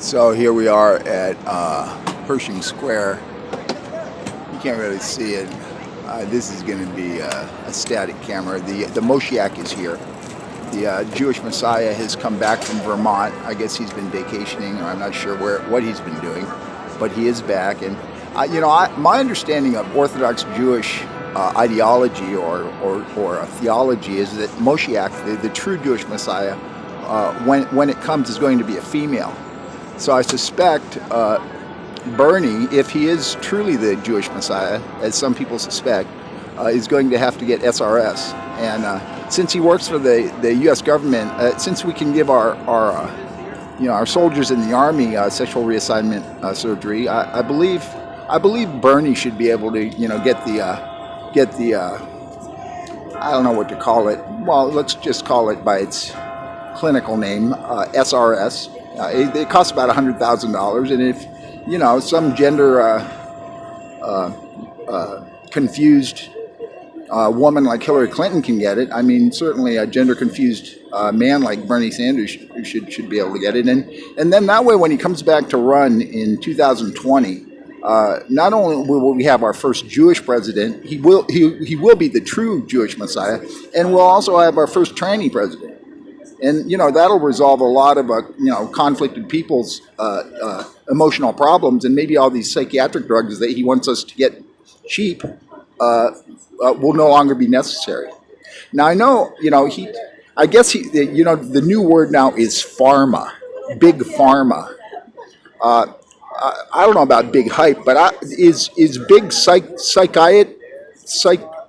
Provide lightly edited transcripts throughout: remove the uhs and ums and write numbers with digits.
So here we are at Pershing Square. You can't really see it. This is going to be a static camera. The Moshiach is here. The Jewish Messiah has come back from Vermont. I guess he's been vacationing, or I'm not sure what he's been doing, but he is back. And my understanding of Orthodox Jewish ideology or a theology is that Moshiach, the true Jewish Messiah, when it comes, is going to be a female. So I suspect Bernie, if he is truly the Jewish Messiah, as some people suspect, is going to have to get SRS. And since he works for the U.S. government, since we can give our soldiers in the Army sexual reassignment surgery, I believe Bernie should be able to get the I don't know what to call it. Well, let's just call it by its clinical name, SRS. It costs about $100,000, and if some gender confused woman like Hillary Clinton can get it, I mean certainly a gender confused man like Bernie Sanders should be able to get it, and then that way when he comes back to run in 2020, not only will we have our first Jewish president, he will be the true Jewish Messiah, and we'll also have our first tranny president. And, that'll resolve a lot of, conflicted people's emotional problems, and maybe all these psychiatric drugs that he wants us to get cheap will no longer be necessary. Now, I know, the new word now is pharma, big pharma. I don't know about big hype, but is big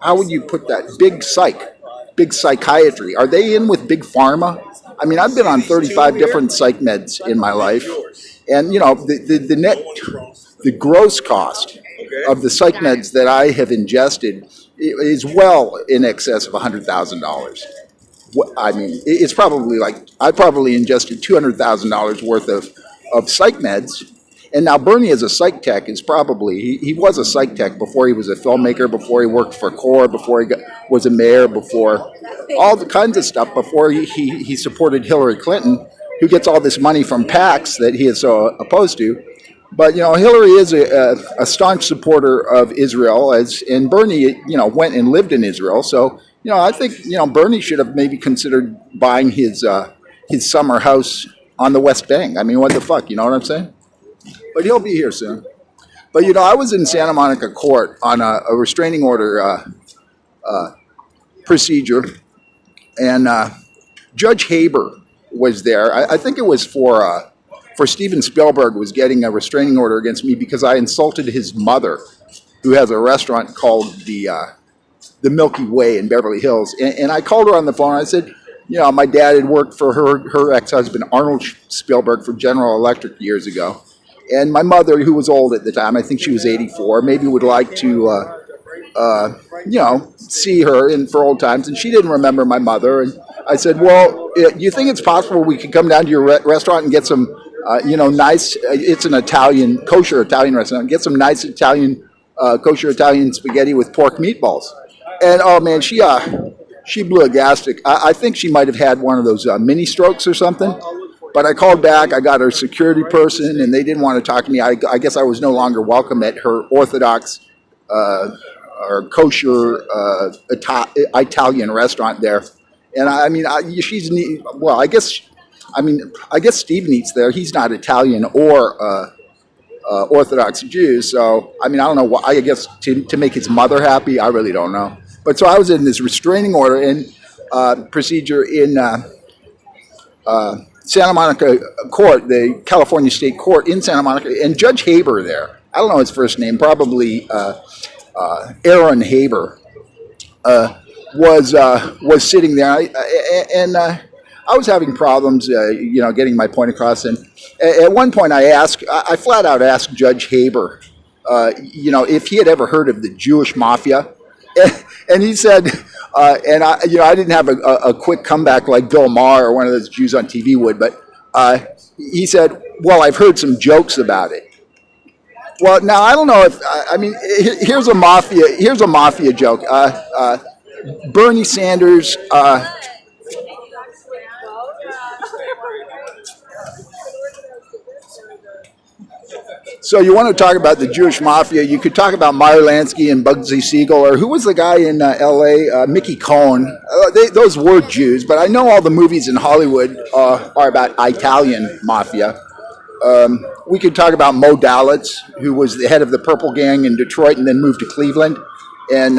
how would you put that? Big psychiatry. Are they in with big pharma? I mean, I've been on 35 different psych meds in my life, and the gross cost of the psych meds that I have ingested is well in excess of $100,000. I mean, it's probably I probably ingested $200,000 worth of psych meds. And now Bernie as a psych tech is probably, he was a psych tech before he was a filmmaker, before he worked for CORE, before he was a mayor, before all the kinds of stuff, before he supported Hillary Clinton, who gets all this money from PACs that he is so opposed to. But, Hillary is a staunch supporter of Israel, and Bernie, went and lived in Israel. So, I think, Bernie should have maybe considered buying his summer house on the West Bank. I mean, what the fuck, you know what I'm saying? But he'll be here soon. But, I was in Santa Monica court on a restraining order procedure, and Judge Haber was there. I think it was for Steven Spielberg was getting a restraining order against me because I insulted his mother, who has a restaurant called the Milky Way in Beverly Hills. And I called her on the phone. I said, my dad had worked for her ex-husband, Arnold Spielberg, for General Electric years ago. And my mother, who was old at the time, I think she was 84, maybe would like to, see her for old times. And she didn't remember my mother. And I said, well, you think it's possible we could come down to your restaurant and get some, nice, it's an kosher Italian restaurant, get some nice kosher Italian spaghetti with pork meatballs. And, oh, man, she blew a gastric. I think she might have had one of those mini strokes or something. But I called back, I got her security person, and they didn't want to talk to me. I guess I was no longer welcome at her Orthodox or kosher Italian restaurant there. And I guess Steven eats there. He's not Italian or Orthodox Jew. So, I don't know what, I guess to make his mother happy, I really don't know. But so I was in this restraining order and procedure in Santa Monica Court, the California State Court in Santa Monica, and Judge Haber there, I don't know his first name, probably Aaron Haber, was sitting there, and I was having problems, getting my point across. And at one point I flat out asked Judge Haber, if he had ever heard of the Jewish Mafia. And he said, and I didn't have a quick comeback like Bill Maher or one of those Jews on TV would, but he said, well, I've heard some jokes about it. Well, now I don't know if here's a mafia joke. Bernie Sanders. So you want to talk about the Jewish Mafia? You could talk about Meyer Lansky and Bugsy Siegel, or who was the guy in L.A. Mickey Cohen. Those were Jews, but I know all the movies in Hollywood are about Italian mafia. We could talk about Mo Dalitz, who was the head of the Purple Gang in Detroit and then moved to Cleveland, and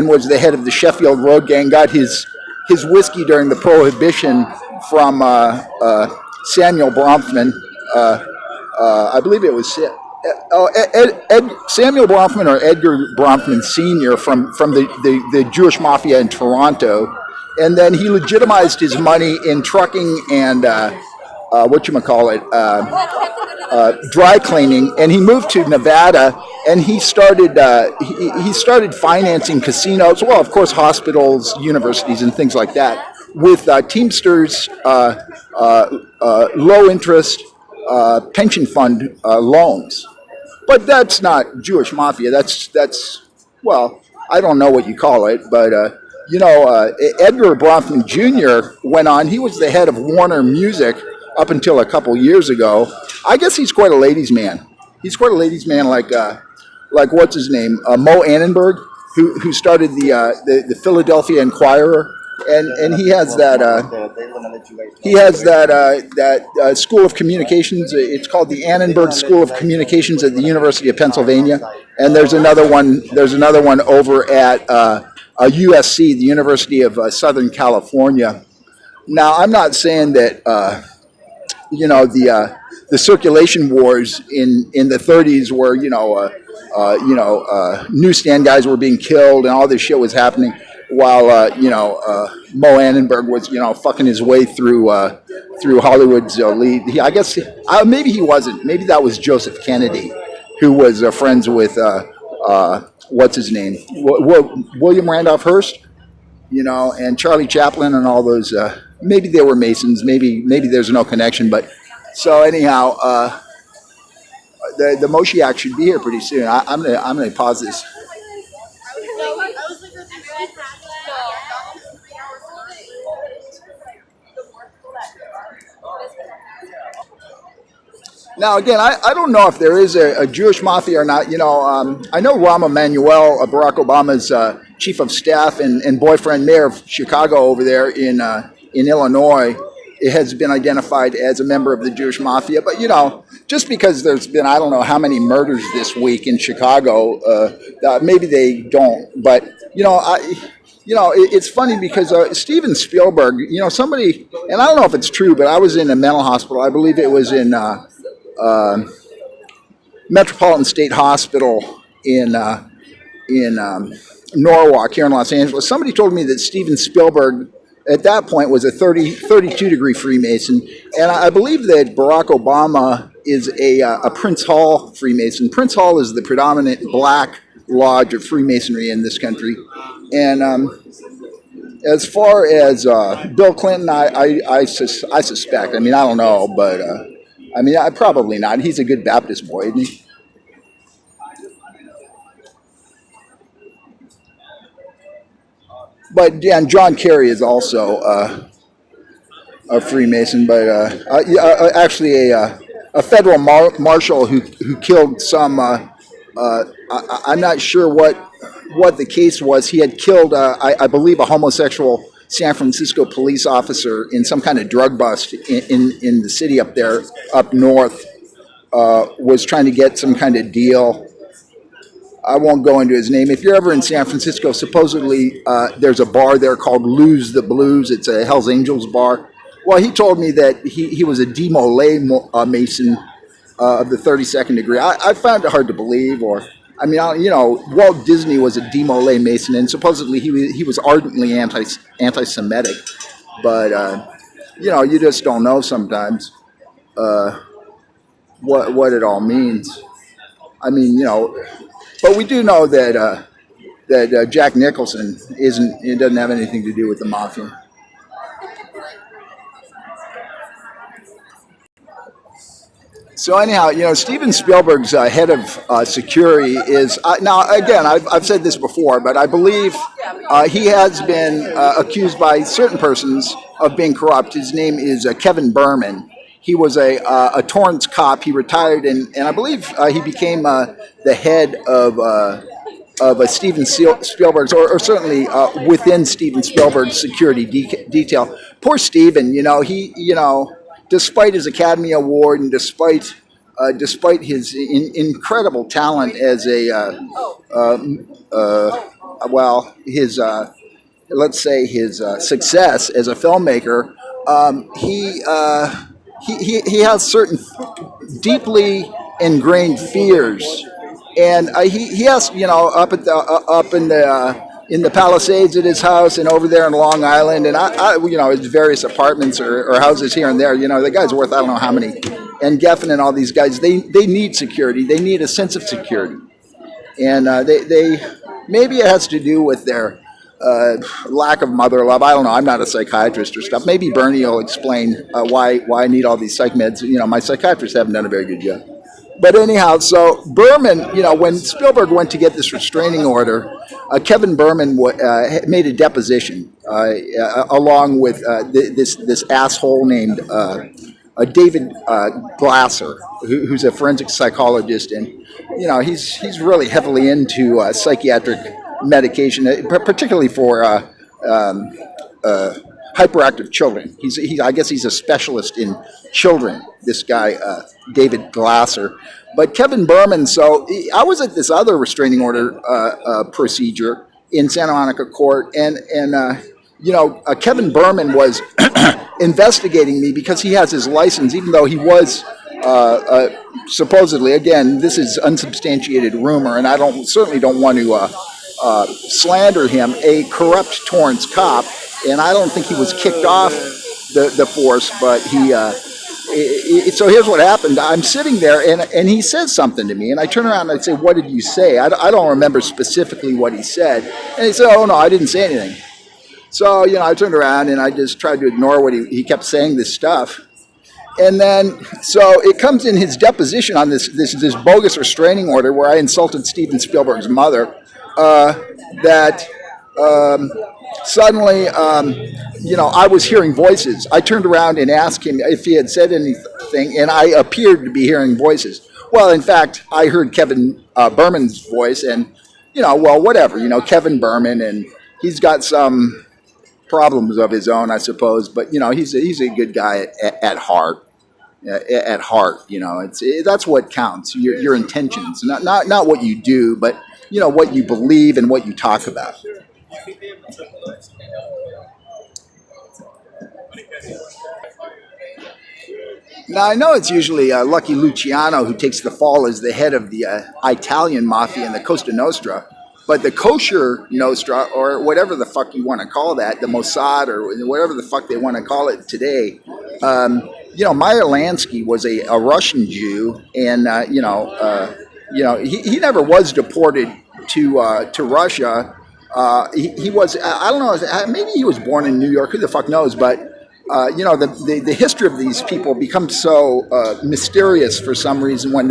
was the head of the Sheffield Road Gang. Got his whiskey during the Prohibition from Samuel Bronfman. I believe it was Samuel Bronfman or Edgar Bronfman Sr. from the Jewish Mafia in Toronto, and then he legitimized his money in trucking and dry cleaning, and he moved to Nevada, and he started financing casinos, well, of course, hospitals, universities, and things like that, with Teamsters, low interest pension fund loans. But that's not Jewish Mafia. That's well, I don't know what you call it, but Edgar Bronfman Jr. went on. He was the head of Warner Music up until a couple years ago. I guess he's quite a ladies' man. He's quite a ladies' man, like what's his name, Mo Annenberg, who started the Philadelphia Inquirer, and he has that School of Communications. It's called the Annenberg School of Communications at the University of Pennsylvania, and there's another one. There's another one over at USC, the University of Southern California. Now, I'm not saying that the circulation wars in the 30s, where newsstand guys were being killed and all this shit was happening, while Mo Annenberg was fucking his way through Hollywood's elite. I guess maybe he wasn't. Maybe that was Joseph Kennedy, who was friends with what's his name, William Randolph Hearst, and Charlie Chaplin and all those. Maybe they were Masons. Maybe there's no connection. But so anyhow, the Moshiach should be here pretty soon. I'm gonna pause this. Now, again, I don't know if there is a Jewish mafia or not. I know Rahm Emanuel, Barack Obama's chief of staff and boyfriend, mayor of Chicago over there in Illinois, it has been identified as a member of the Jewish mafia. But, just because there's been, I don't know how many murders this week in Chicago, maybe they don't. But, it's funny because Steven Spielberg, somebody, and I don't know if it's true, but I was in a mental hospital. I believe it was in Metropolitan State Hospital in Norwalk here in Los Angeles. Somebody told me that Steven Spielberg at that point was a 32-degree Freemason, and I believe that Barack Obama is a Prince Hall Freemason. Prince Hall is the predominant black lodge of Freemasonry in this country, and as far as Bill Clinton, I suspect. I mean, I don't know, but probably not. He's a good Baptist boy, isn't he? But yeah, and John Kerry is also a Freemason, but actually a federal marshal who killed some. I'm not sure what the case was. He had killed, I believe, a homosexual San Francisco police officer in some kind of drug bust in the city up there, up north. Was trying to get some kind of deal. I won't go into his name. If you're ever in San Francisco, supposedly there's a bar there called Lose the Blues. It's a Hells Angels bar. Well, he told me that he was a demolay Mason of the 32nd degree. I found it hard to believe. Walt Disney was a demolay Mason, and supposedly he was ardently anti-Semitic. But you just don't know sometimes what it all means. But we do know that Jack Nicholson doesn't have anything to do with the mafia. So anyhow, Steven Spielberg's head of security is now. Again, I've said this before, but I believe he has been accused by certain persons of being corrupt. His name is Kevin Berman, He was a Torrance cop. He retired, and I believe he became the head of a Steven Spielberg's, or certainly within Steven Spielberg's security detail. Poor Steven, despite his Academy Award and despite his incredible talent as his let's say his success as a filmmaker, he has certain deeply ingrained fears, and he has up at the up in the Palisades at his house and over there in Long Island, and his various apartments or houses here and there. The guy's worth I don't know how many, and Geffen and all these guys, they need security. They need a sense of security, and they maybe it has to do with their lack of mother love. I don't know. I'm not a psychiatrist or stuff. Maybe Bernie will explain why I need all these psych meds. My psychiatrists haven't done a very good job. But anyhow, so Berman, when Spielberg went to get this restraining order, Kevin Berman made a deposition along with this asshole named David Glasser, who's a forensic psychologist, and he's really heavily into psychiatric medication, particularly for hyperactive children. I guess he's a specialist in children, this guy, David Glasser. But Kevin Berman, I was at this other restraining order procedure in Santa Monica court, and Kevin Berman was investigating me because he has his license, even though he was supposedly, again, this is unsubstantiated rumor, and I certainly don't want to slander him, a corrupt Torrance cop, and I don't think he was kicked off the force, but so here's what happened. I'm sitting there, and he says something to me, and I turn around and I say, "What did you say?" I don't remember specifically what he said, and he said, "Oh no, I didn't say anything." So I turned around and I just tried to ignore what he kept saying this stuff. And then, so it comes in his deposition on this bogus restraining order where I insulted Steven Spielberg's mother, that suddenly, I was hearing voices. I turned around and asked him if he had said anything, and I appeared to be hearing voices. Well, in fact, I heard Kevin Berman's voice, and, whatever, Kevin Berman, and he's got some problems of his own, I suppose, but, he's a good guy at heart. At heart, that's what counts. Your intentions, not what you do, but what you believe and what you talk about. Now I know it's usually Lucky Luciano who takes the fall as the head of the Italian mafia and the Cosa Nostra, but the kosher Nostra, or whatever the fuck you want to call that, the Mossad or whatever the fuck they want to call it today. Meyer Lansky was a Russian Jew, and he never was deported to Russia. He was, I don't know, maybe he was born in New York. Who the fuck knows? But the history of these people becomes so mysterious for some reason when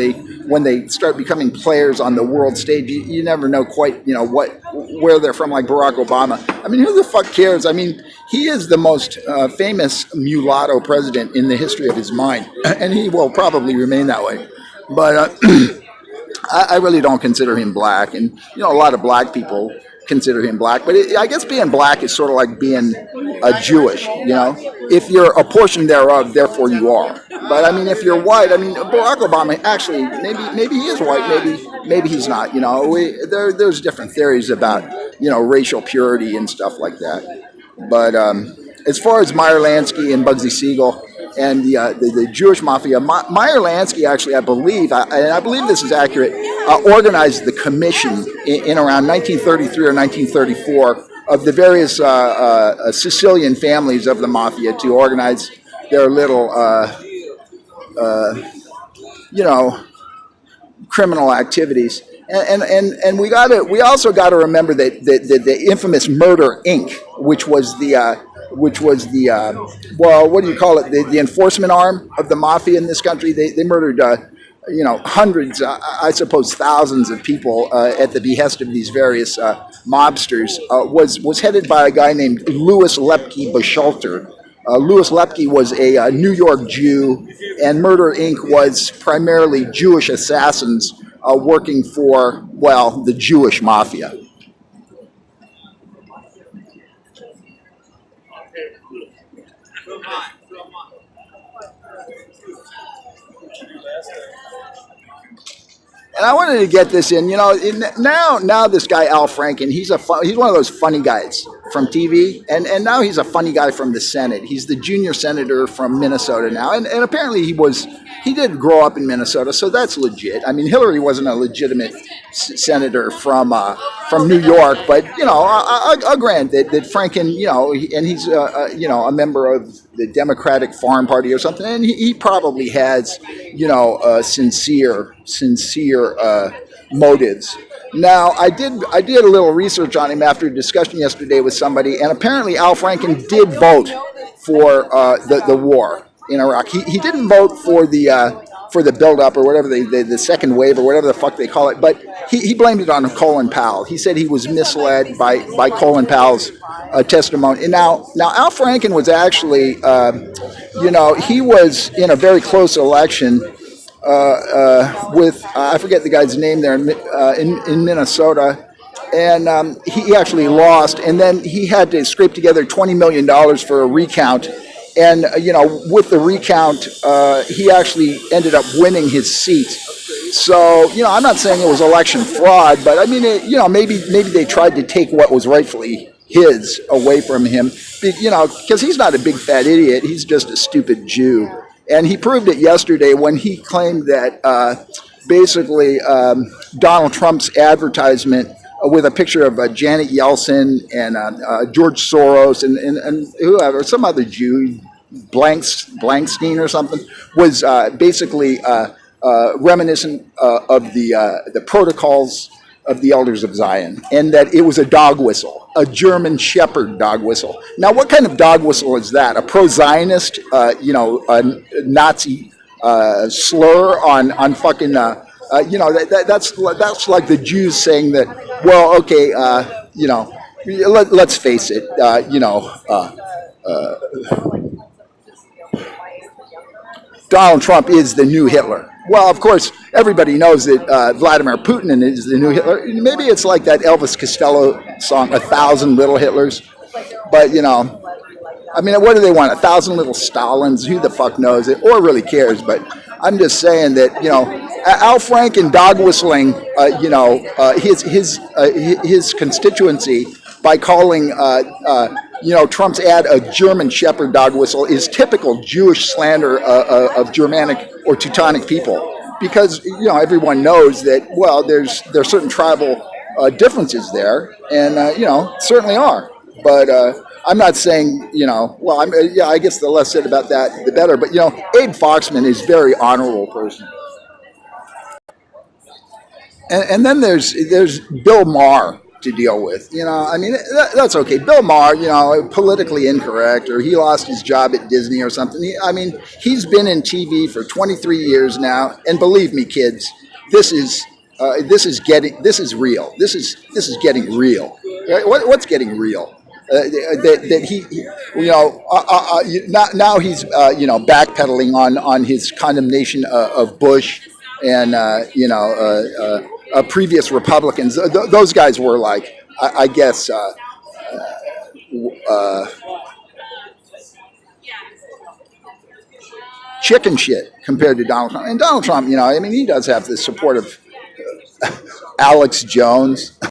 they start becoming players on the world stage. You never know quite where they're from, like Barack Obama. I mean, who the fuck cares? I mean, he is the most famous mulatto president in the history of his mind, and he will probably remain that way. But I really don't consider him black, and a lot of black people consider him black, but I guess being black is sort of like being Jewish, if you're a portion thereof, therefore you are. But I mean, if you're white, I mean, Barack Obama actually, maybe he is white, maybe he's not, there's different theories about, racial purity and stuff like that. But as far as Meyer Lansky and Bugsy Siegel and the Jewish mafia, Meyer Lansky actually, I believe this is accurate, organized the commission in around 1933 or 1934 of the various Sicilian families of the mafia to organize their little, criminal activities. And we also got to remember that the infamous Murder Inc., which was the what do you call it? The enforcement arm of the mafia in this country. They murdered hundreds, I suppose thousands of people at the behest of these various mobsters. Was headed by a guy named Louis Lepke Bachelter, Louis Lepke was a New York Jew, and Murder Inc. was primarily Jewish assassins working for, well, the Jewish Mafia. And I wanted to get this in, now this guy Al Franken, he's one of those funny guys from TV, and now he's a funny guy from the Senate. He's the junior senator from Minnesota now, and apparently he did grow up in Minnesota, so that's legit. I mean, Hillary wasn't a legitimate senator from New York, but I'll grant that Franken, and he's a member of the Democratic Farm Party or something, and he probably has sincere motives. Now, I did a little research on him after a discussion yesterday with somebody, and apparently Al Franken did vote for the war in Iraq. He didn't vote for the build-up or whatever, the second wave or whatever the fuck they call it, but he blamed it on Colin Powell. He said he was misled by Colin Powell's testimony. And now Al Franken was actually, he was in a very close election with, I forget the guy's name there, in Minnesota. And he actually lost, and then he had to scrape together $20 million for a recount. And, with the recount, he actually ended up winning his seat. So, I'm not saying it was election fraud, but I mean, maybe they tried to take what was rightfully his away from him, because he's not a big fat idiot. He's just a stupid Jew. And he proved it yesterday when he claimed that basically Donald Trump's advertisement with a picture of Janet Yellen and George Soros and whoever, some other Jew, Blankstein or something, was basically reminiscent of the protocols of the Elders of Zion, and that it was a dog whistle, a German Shepherd dog whistle. Now, what kind of dog whistle is that? A pro-Zionist, a Nazi slur on fucking, that's like the Jews saying that, well, okay, let's face it, Donald Trump is the new Hitler. Well, of course, everybody knows that Vladimir Putin is the new Hitler. Maybe it's like that Elvis Costello song, 1,000 Little Hitlers. But, I mean, what do they want? 1,000 little Stalins? Who the fuck knows it or really cares? But I'm just saying that, Al Franken dog whistling, his constituency by calling, Trump's ad a German Shepherd dog whistle is typical Jewish slander of Germanic or Teutonic people, because everyone knows that, well, there's certain tribal differences there, and certainly are. But I'm not saying I guess the less said about that, the better. But Abe Foxman is a very honorable person. And then there's Bill Maher to deal with. That's okay. Bill Maher, politically incorrect, or he lost his job at Disney or something. He's been in TV for 23 years now, and believe me, kids, this is real. This is getting real. What's getting real? That he, now he's backpedaling on his condemnation of Bush and previous Republicans. Those guys were like, I guess, chicken shit compared to Donald Trump. And Donald Trump, he does have the support of Alex Jones.